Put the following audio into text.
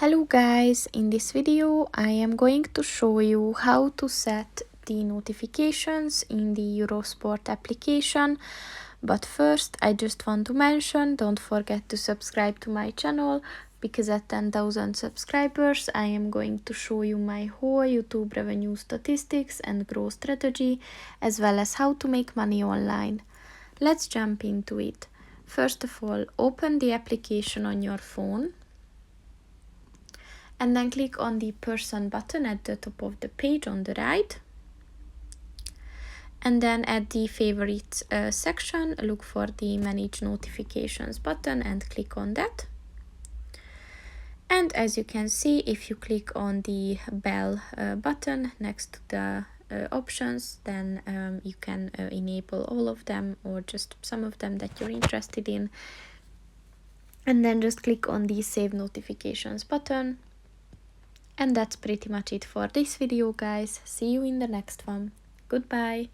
Hello guys, in this video I am going to show you how to set the notifications in the Eurosport application. But first I just want to mention, don't forget to subscribe to my channel, because at 10,000 subscribers I am going to show you my whole YouTube revenue statistics and growth strategy, as well as how to make money online. Let's jump into it. First of all, open the application on your phone and then click on the person button at the top of the page on the right. And then at the favorites section, look for the manage notifications button and click on that. And as you can see, if you click on the bell button next to the options, then you can enable all of them or just some of them that you're interested in. And then just click on the save notifications button. And that's pretty much it for this video, guys. See you in the next one. Goodbye.